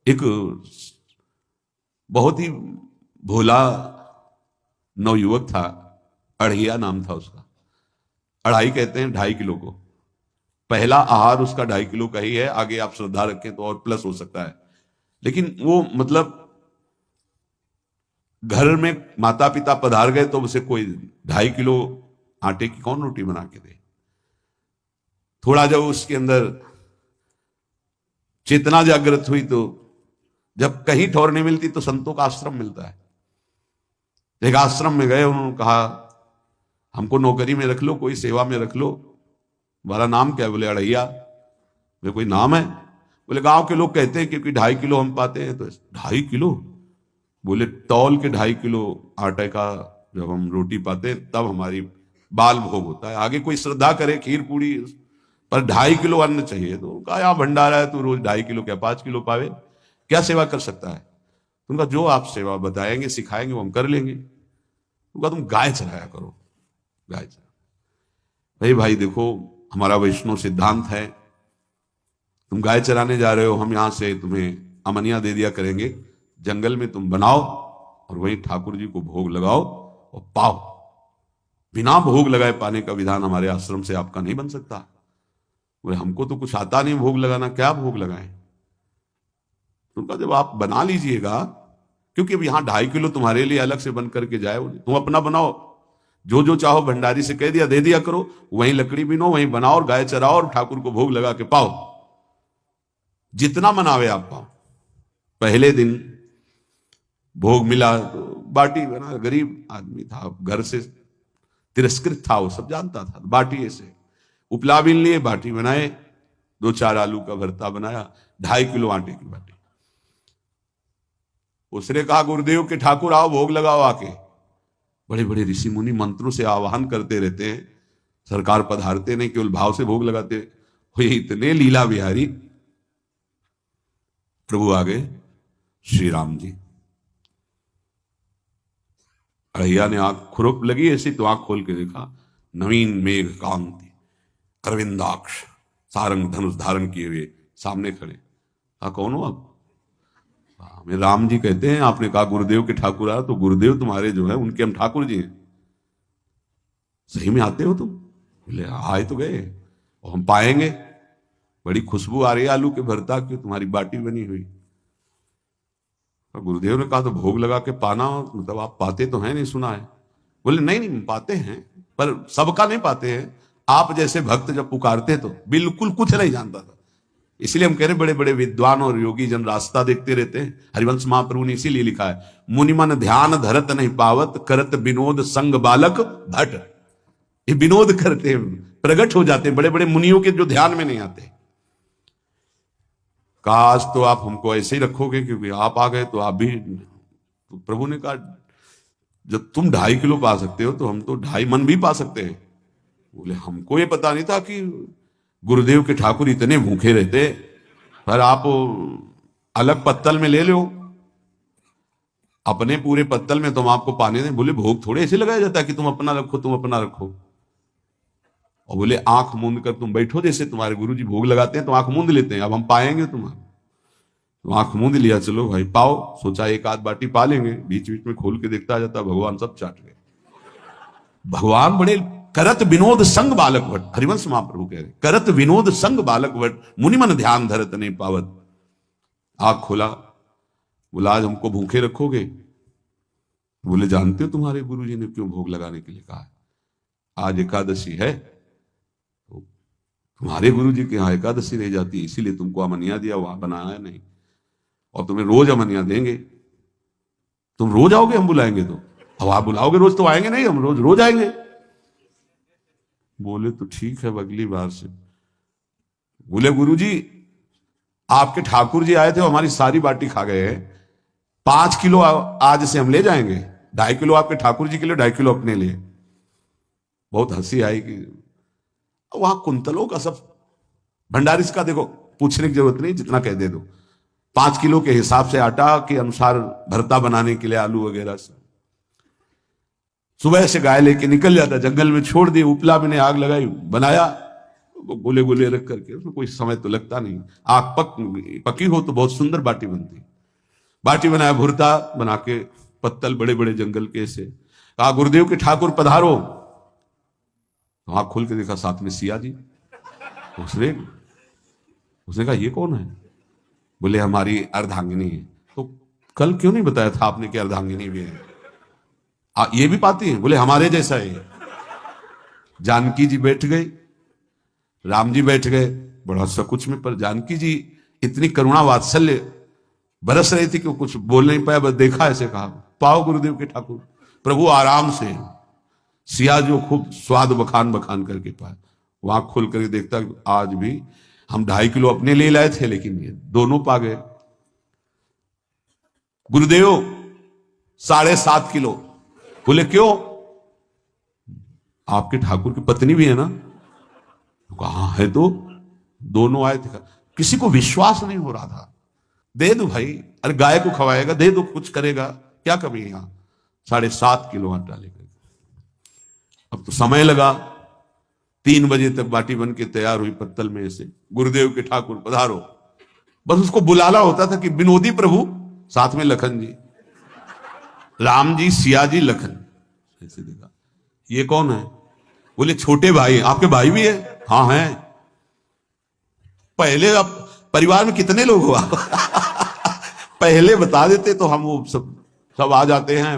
एक बहुत ही भोला नवयुवक था, अढ़िया नाम था उसका। अढ़ाई कहते हैं 2.5 किलो को। पहला आहार उसका 2.5 किलो का ही है, आगे आप श्रद्धा रखें तो और प्लस हो सकता है। लेकिन वो मतलब घर में माता पिता पधार गए तो उसे कोई 2.5 किलो आटे की कौन रोटी बना के दे। थोड़ा जब उसके अंदर चेतना जागृत हुई तो जब कहीं ठौर नहीं मिलती तो संतों का आश्रम मिलता है। एक आश्रम में गए, उन्होंने कहा हमको नौकरी में रख लो, कोई सेवा में रख लो, तुम्हारा नाम क्या है? बोले अढ़ैया। बोले कोई नाम है? बोले गांव के लोग कहते हैं क्योंकि 2.5 किलो हम पाते हैं। तो 2.5 किलो? बोले तौल के 2.5 किलो आटे का जब हम रोटी पाते हैं तब हमारी बाल भोग होता है, आगे कोई श्रद्धा करे खीर पूड़ी, पर 2.5 किलो अन्न चाहिए। तो कहा यहाँ भंडारा है, तू रोज 2.5 किलो क्या 5 किलो पावे, क्या सेवा कर सकता है? उनका जो आप सेवा बताएंगे सिखाएंगे वो हम कर लेंगे। उनका तुम गाय चराया करो, गाय चरा। भाई देखो हमारा वैष्णव सिद्धांत है, तुम गाय चराने जा रहे हो, हम यहां से तुम्हें अमनिया दे दिया करेंगे, जंगल में तुम बनाओ और वहीं ठाकुर जी को भोग लगाओ और पाओ। बिना भोग लगाए पाने का विधान हमारे आश्रम से आपका नहीं बन सकता। बोले हमको तो कुछ आता नहीं भोग लगाना, क्या भोग लगाएं? उनका जब आप बना लीजिएगा, क्योंकि अब यहां 2.5 किलो तुम्हारे लिए अलग से बन करके जाए, तुम अपना बनाओ, जो जो चाहो भंडारी से कह दिया दे दिया करो, वहीं लकड़ी बिनो वहीं बनाओ और गाय चराओ और ठाकुर को भोग लगा के पाओ, जितना मनावे आप पाओ। पहले दिन भोग मिला तो बाटी बना, गरीब आदमी था, घर से तिरस्कृत था, वो सब जानता था। बाटी ऐसे उपला बिन लिए, बाटी बनाए, 2-4 आलू का भरता बनाया, 2.5 किलो आटे की बाटी। उसने कहा गुरुदेव के ठाकुर आओ भोग लगाओ आके। बड़े बड़े ऋषि मुनि मंत्रों से आवाहन करते रहते हैं, सरकार पधारते नहीं, केवल भाव से भोग लगाते हुए इतने लीला बिहारी प्रभु आ गए, श्री राम जी। अढ़ैया ने आंख खुरक लगी ऐसी तो आंख खोल के देखा, नवीन मेघ कांति, अरविंदाक्ष, सारंग धनुष धारण किए हुए सामने खड़े। कहा कौन हो आप? हमें राम जी कहते हैं। आपने कहा गुरुदेव के ठाकुर आ, तो गुरुदेव तुम्हारे जो है उनके हम ठाकुर जी हैं। सही में आते हो तुम? बोले आए तो गए और हम पाएंगे, बड़ी खुशबू आ रही है आलू के भरता की, तुम्हारी बाटी बनी हुई। गुरुदेव ने कहा तो भोग लगा के पाना, मतलब आप पाते तो हैं नहीं, सुना है? बोले नहीं नहीं पाते हैं, पर सबका नहीं पाते हैं। आप जैसे भक्त जब पुकारते तो बिल्कुल कुछ नहीं जानता था, इसलिए हम कह रहे बड़े बड़े विद्वान और योगी जन रास्ता देखते रहते हैं। हरिवंश महाप्रभु ने इसीलिए लिखा है, मुनिमन ध्यान धरत नहीं पावत, करत विनोद संग बालक भट। ये विनोद करते प्रकट हो जाते बड़े बड़े मुनियों के जो ध्यान में नहीं आते। काश तो आप हमको ऐसे ही रखोगे, क्योंकि आप आ गए तो आप भी, तो प्रभु ने कहा जब तुम 2.5 किलो पा सकते हो तो हम तो 2.5 मन भी पा सकते हैं। बोले हमको ये पता नहीं था कि गुरुदेव के ठाकुर इतने भूखे रहते, पर आप अलग पत्तल में ले लो, अपने पूरे पत्तल में तुम आपको पाने दें। बोले भोग थोड़े ऐसे लगाया जाता है कि तुम अपना रखो, तुम अपना रखो। और बोले आंख मूंद कर तुम बैठो, जैसे तुम्हारे गुरुजी भोग लगाते हैं तो आंख मूंद लेते हैं, अब हम पाएंगे तुम्हारा। तो आंख मूंद लिया, चलो भाई पाओ। सोचा एक आध बाटी पा लेंगे, बीच बीच में खोल के देखता जाता, भगवान सब चाट गए। भगवान बड़े करत विनोद संग बालक भट, हरिवंश महाप्रभु कह रहे करत विनोद संग बालक भट, मुनिमन ध्यान धरत नहीं पावत। आंख खोला, बोला आज हमको भूखे रखोगे? बोले जानते हो तुम्हारे गुरुजी ने क्यों भोग लगाने के लिए कहा है? आज एकादशी है, तो तुम्हारे गुरुजी के यहाँ एकादशी रह जाती है, इसीलिए तुमको अमनिया दिया, वहां बनाया नहीं, और तुम्हें रोज अमनिया देंगे। तुम रोज आओगे हम बुलाएंगे तो? अब आप बुलाओगे रोज तो आएंगे नहीं, हम रोज रोज आएंगे। बोले तो ठीक है अगली बार से। बोले गुरुजी आपके ठाकुर जी आए थे, हमारी सारी बाटी खा गए हैं, 5 किलो आज से हम ले जाएंगे, 2.5 किलो आपके ठाकुर जी के लिए, 2.5 किलो अपने लिए। बहुत हंसी आई कि वहां कुंतलों का सब भंडारी का देखो, पूछने की जरूरत नहीं, जितना कह दे दो। 5 किलो के हिसाब से आटा के अनुसार भरता बनाने के लिए आलू वगैरह सब। सुबह से गाय लेके निकल जाता, जंगल में छोड़ दी, उपला में आग लगाई, बनाया, गोले गोले रख करके, उसमें कोई समय तो लगता नहीं, आग पकी हो तो बहुत सुंदर बाटी बनती। बाटी बनाया, भुरता बना के, पत्तल बड़े बड़े जंगल के से, कहा गुरुदेव के ठाकुर पधारो। तो आंख खोल के देखा साथ में सिया जी। उसने कहा ये कौन है? बोले हमारी अर्धांगिनी है। तो कल क्यों नहीं बताया था आपने कि अर्धांगिनी भी है? ये भी पाती है? बोले हमारे जैसा है। जानकी जी बैठ गई, राम जी बैठ गए बड़ा सकुच में, पर जानकी जी इतनी करुणा वात्सल्य बरस रही थी कि वो कुछ बोल नहीं पाया, बस देखा ऐसे, कहा पाओ गुरुदेव के ठाकुर, प्रभु आराम से। सिया जो खूब स्वाद बखान बखान करके पाया, वहां खोल करके देखता आज भी हम 2.5 किलो अपने लिए लाए थे, लेकिन ये दोनों पा गए। गुरुदेव 7.5 किलो। बोले क्यों? आपके ठाकुर की पत्नी भी है ना? कहा है तो दोनों आए थे। किसी को विश्वास नहीं हो रहा था। दे दो भाई, अरे गाय को खवाएगा, दे दो, कुछ करेगा, क्या कमी है? यहां 7.5 किलो आटा लेकर। अब तो समय लगा, 3 बजे तक बाटी बन के तैयार हुई पत्तल में से। गुरुदेव के ठाकुर पधारो, बस उसको बुलाना होता था कि विनोदी प्रभु, साथ में लखन जी, राम जी, सिया जी, लखन। ऐसे देखा, ये कौन है? बोले छोटे भाई। आपके भाई भी है? हाँ है। पहले अब परिवार में कितने लोग हो आप? पहले बता देते तो हम वो सब आ जाते हैं।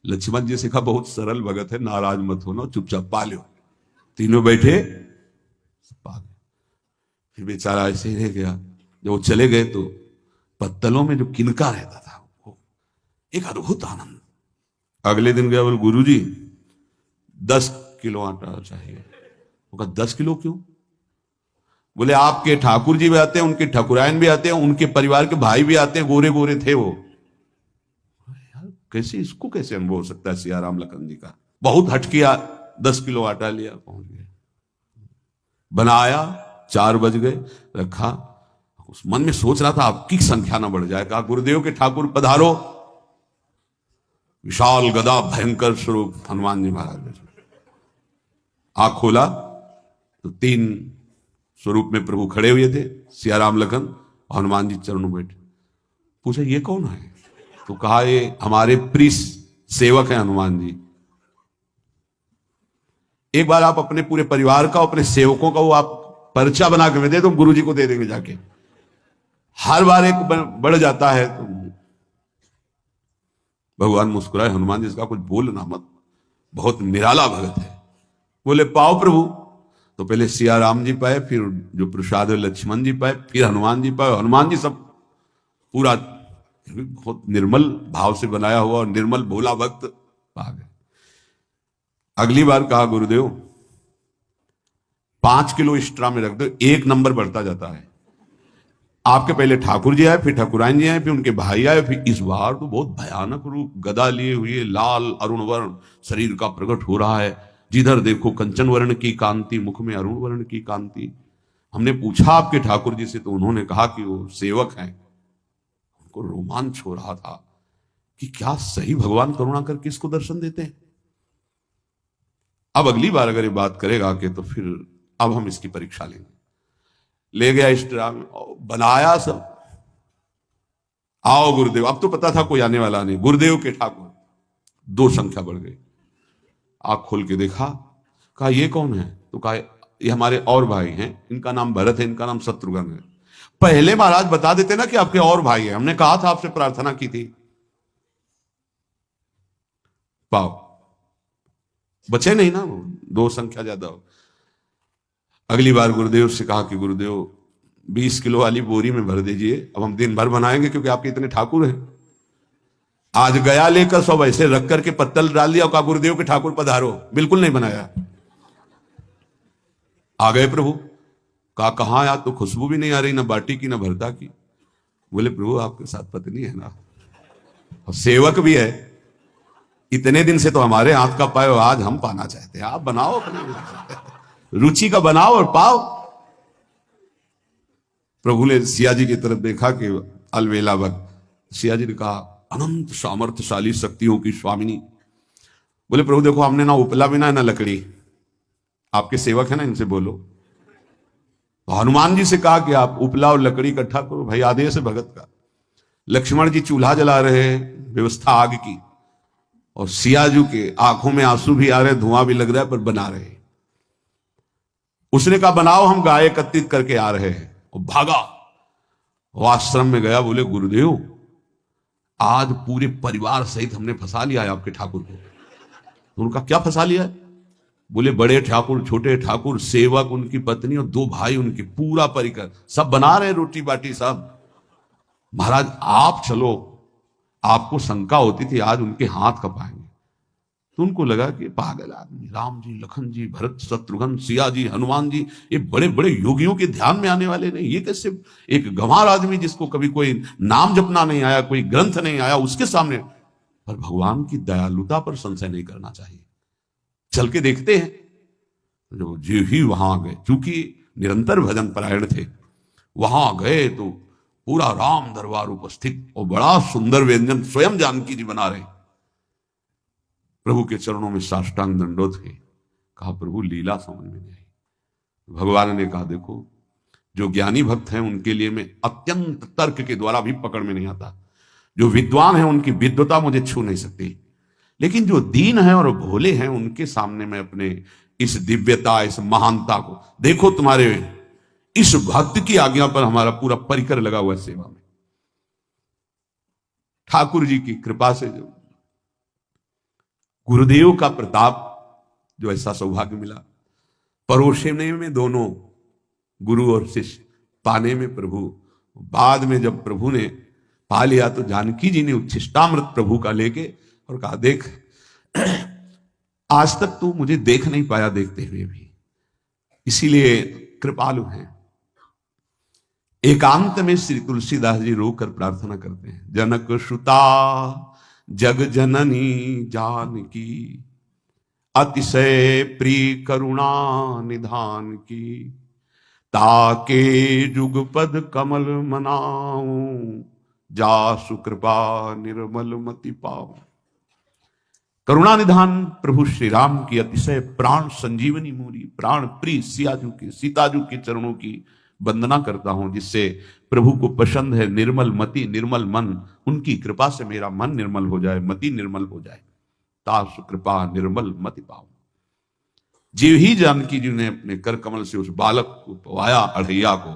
लक्ष्मण जी से कहा बहुत सरल भगत है, नाराज मत होना, चुपचाप पा लो। तीनों बैठे, पा गए। फिर बेचारा ऐसे ही रह गया। जब वो चले गए तो पत्तलों में जो किनका रहता था, वो एक अद्भुत आनंद। अगले दिन गया, बोले गुरुजी 10 किलो आटा चाहिए। वो कहा 10 किलो क्यों? बोले आपके ठाकुर जी भी आते हैं, उनके ठाकुरायन भी आते हैं, उनके परिवार के भाई भी आते हैं, गोरे गोरे थे वो। यार कैसे, इसको कैसे अनुभव हो सकता है सियाराम लखन जी का? बहुत हट किया, 10 किलो आटा लिया, पहुंच गए, बनाया, 4 बज गए, रखा। उस मन में सोच रहा था आपकी संख्या ना बढ़ जाए। कहा गुरुदेव के ठाकुर पधारो। विशाल गदा भयंकर स्वरूप हनुमान जी महाराज। आंख खोला तो 3 स्वरूप में प्रभु खड़े हुए थे, सियाराम लखन, हनुमान जी चरणों बैठे। पूछा ये कौन है? तो कहा ये हमारे प्रिय सेवक हैं हनुमान जी। एक बार आप अपने पूरे परिवार का, अपने सेवकों का वो आप पर्चा बना के दे दो, गुरु जी को दे देंगे जाके। हर बार एक बढ़ जाता है तो भगवान मुस्कुराए, हनुमान जी इसका कुछ बोलना मत, बहुत निराला भगत है। बोले पाओ प्रभु। तो पहले सिया राम जी पाए, फिर जो प्रसाद है लक्ष्मण जी पाए, फिर हनुमान जी पाए। हनुमान जी सब पूरा बहुत निर्मल भाव से बनाया हुआ और निर्मल भोला भक्त पा गए। अगली बार कहा गुरुदेव 5 किलो एक्स्ट्रा में रख दो, 1 नंबर बढ़ता जाता है। आपके पहले ठाकुर जी आए, फिर ठाकुराइन जी आए, फिर उनके भाई आए, फिर इस बार तो बहुत भयानक रूप, गदा लिए हुए, लाल अरुण वर्ण शरीर का प्रकट हो रहा है। जिधर देखो कंचन वर्ण की कांति, मुख में अरुण वर्ण की कांति। हमने पूछा आपके ठाकुर जी से तो उन्होंने कहा कि वो सेवक हैं। उनको रोमांच हो रहा था कि क्या सही भगवान करुणा करके इसको दर्शन देते हैं। अब अगली बार अगर ये बात करेगा कि तो फिर अब हम इसकी परीक्षा लेंगे। ले गया एक्स्ट्रा में, बनाया सब। आओ गुरुदेव। अब तो पता था कोई आने वाला नहीं। गुरुदेव के ठाकुर, 2 संख्या बढ़ गई। आंख खोल के देखा, कहा ये कौन है? तो कहा ये हमारे और भाई हैं, इनका नाम भरत है, इनका नाम शत्रुघ्न है। पहले महाराज बता देते ना कि आपके और भाई हैं, हमने कहा था, आपसे प्रार्थना की थी। पाओ, बचे नहीं ना, 2 संख्या ज्यादा हो। अगली बार गुरुदेव से कहा कि गुरुदेव 20 किलो वाली बोरी में भर दीजिए, अब हम दिन भर बनाएंगे क्योंकि आपके इतने ठाकुर हैं। आज गया लेकर सब ऐसे रख करके पत्तल डाल दिया, कहा गुरुदेव के ठाकुर पधारो। बिल्कुल नहीं बनाया। आ गए प्रभु। कहा कहां यार, तो खुशबू भी नहीं आ रही, ना बाटी की ना भरता की। बोले प्रभु आपके साथ पत्नी है ना, और सेवक भी है, इतने दिन से तो हमारे हाथ का पाए, आज हम पाना चाहते हैं, आप बनाओ, अपने रुचि का बनाओ और पाओ। प्रभु ने सिया जी की तरफ देखा कि अलवेला वक्त। सिया जी ने कहा अनंत सामर्थ्यशाली शक्तियों की स्वामिनी। बोले प्रभु देखो हमने ना उपला भी ना लकड़ी, आपके सेवक है ना, इनसे बोलो। तो हनुमान जी से कहा कि आप उपला और लकड़ी इकट्ठा करो, भाई आदेश है भगत का। लक्ष्मण जी चूल्हा जला रहे हैं, व्यवस्था आग की, और सियाजू के आंखों में आंसू भी आ रहे, धुआं भी लग रहा है, पर बना रहे। उसने कहा बनाओ, हम गाय एकत्रित करके आ रहे हैं। और भागा, वो आश्रम में गया, बोले गुरुदेव आज पूरे परिवार सहित हमने फंसा लिया है आपके ठाकुर को। तो उनका क्या फंसा लिया है? बोले बड़े ठाकुर, छोटे ठाकुर, सेवक, उनकी पत्नी और 2 भाई उनके, पूरा परिकर, सब बना रहे रोटी बाटी सब। महाराज आप चलो, आपको शंका होती थी आज उनके हाथ कपाएंगे। तो उनको लगा कि पागल आदमी, राम जी, लखन जी, भरत, शत्रुघ्न, सिया जी, हनुमान जी, ये बड़े बड़े योगियों के ध्यान में आने वाले नहीं, ये कैसे एक गंवार आदमी जिसको कभी कोई नाम जपना नहीं आया, कोई ग्रंथ नहीं आया, उसके सामने। पर भगवान की दयालुता पर संशय नहीं करना चाहिए। चल के देखते हैं। जो ही वहां गए, चूंकि निरंतर भजन परायण थे, वहां गए तो पूरा राम दरबार उपस्थित, और बड़ा सुंदर व्यंजन स्वयं जानकी जी बना रहे। प्रभु के चरणों में साष्टांग दंडोत है। कहा प्रभु लीला समझ में नहीं आई। भगवान ने कहा देखो, जो ज्ञानी भक्त हैं उनके लिए मैं अत्यंत तर्क के द्वारा भी पकड़ में नहीं आता, जो विद्वान हैं उनकी विद्वता मुझे छू नहीं सकती, लेकिन जो दीन है और भोले हैं उनके सामने मैं अपने इस दिव्यता, इस महानता को, देखो तुम्हारे इस भक्त की आज्ञा पर हमारा पूरा परिकर लगा हुआ है सेवा में। ठाकुर जी की कृपा से जो गुरुदेव का प्रताप, जो ऐसा सौभाग्य मिला, परोसने में दोनों गुरु और शिष्य, पाने में प्रभु। बाद में जब प्रभु ने पा लिया तो जानकी जी ने उच्छिष्टामृत प्रभु का लेके और कहा देख आज तक तू मुझे देख नहीं पाया देखते हुए भी, इसीलिए कृपालु हैं। एकांत में श्री तुलसीदास जी रोकर प्रार्थना करते हैं, जनक सुता जग जननी जानकी, अतिशय प्रिय करुणा निधान की, ताके जुगपद कमल मनाऊं, जासु कृपा निर्मल मति पाऊं। करुणा निधान प्रभु श्री राम की अतिशय प्राण संजीवनी मूरी, प्राण प्रिय सियाजू की, सीताजू के चरणों की वंदना करता हूं, जिससे प्रभु को पसंद है निर्मल मति, निर्मल मन। उनकी कृपा से मेरा मन निर्मल हो जाए, मति निर्मल हो जाए, तासु कृपा निर्मल मति पाऊं। जीव ही जानकी जी ने अपने कर कमल से उस बालक को पवाया, अढ़ैया को,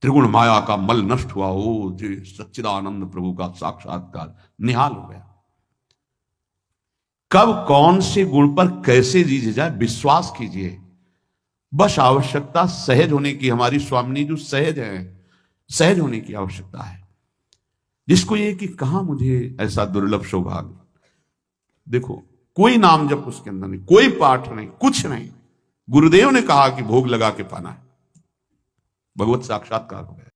त्रिगुण माया का मल नष्ट हुआ, हो जी सच्चिदानंद प्रभु का साक्षात्कार निहाल हो गया। कब कौन से गुण पर कैसे जी जाए विश्वास कीजिए, बस आवश्यकता सहज होने की। हमारी स्वामिनी जो सहज है, सहज होने की आवश्यकता है। जिसको ये कि कहां मुझे ऐसा दुर्लभ सौभाग्य, देखो कोई नाम जब उसके अंदर नहीं, कोई पाठ नहीं, कुछ नहीं, गुरुदेव ने कहा कि भोग लगा के पाना है, भगवत साक्षात्कार हो गया।